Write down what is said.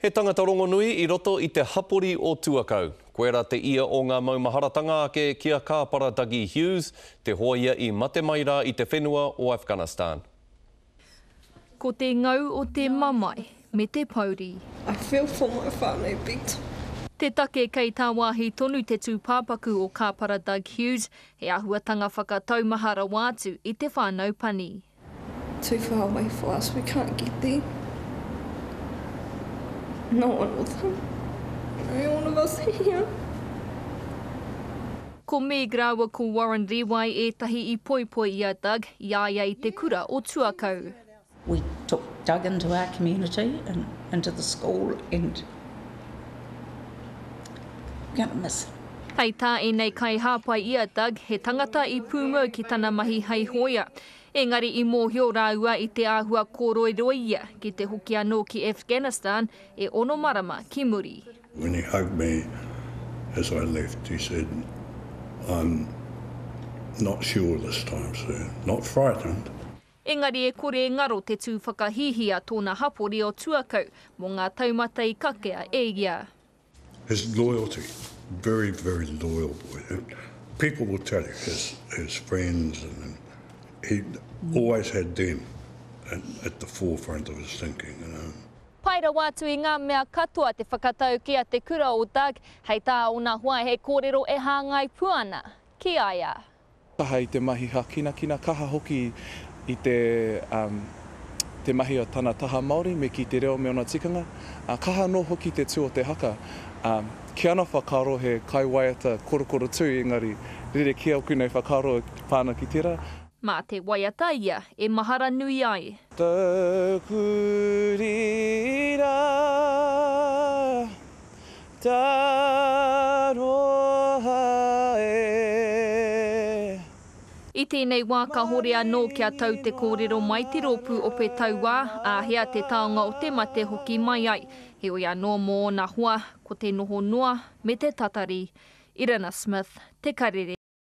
He tangata rongonui I roto I te hapori o Tuakau. Koe rā te ia o ngā maumaharatanga ake kia kāpara Dougie Hughes, te hoia I mate mai rā I te whenua o Afghanistan. Ko te ngau o te mamai me te pauri. I feel for my family big time. Te take kei tā wāhi tonu te tūpāpaku o kāpara Doug Hughes, he ahuatanga whakataumahara wātu I te whānau pani. Too far away for us, we can't get there. No one with him. No one of us here. Ko me graua ko Warren Rewai ētahi I poipoi ia Doug, iaia I te kura o Tuakau. We took Doug into our community and into the school and we're going to miss him. Hei tā e nei kai hāpai ia Doug, he tangata I pūmau ki tana mahi hei hoia. Engari I mōhio rāua I te āhua kōroiroia ki te hoki anō ki Afghanistan e ono marama ki muri. When he hugged me as I left, he said, I'm not sure this time, sir, not frightened. Engari e kore ngaro te tū whakahihia tōna hapori o Tuakau mō ngā taumata I kakea e ia. His loyalty, very, very loyal boy. And people will tell you, his friends, and he always had them at the forefront of his thinking, you know. Paira wātu I ngā mea katoa te whakatau kia te kura o Doug, hei tā o nā hua he kōrero e hāngai puana. Ki aia? Kaha I te mahi hakina kina, kaha hoki I te mahi o tana taha Māori me ki te reo me ona tikanga. Kaha no hoki te tū o te haka. Ki ana whakaro he kaiwaiata korokoro tū, engari rere kia oku nei whakaro pāna ki tērā. Mā te waiata ia e mahara nui ai. Tauku rira, taroha e. I tēnei wā ka hore anō kia tau te kōrero mai te ropu o pe tauā, āhea te taonga o te mate hoki mai ai. He oi anō mō na hua, ko te noho noa me te tatari. Irina Smith, Te Karere.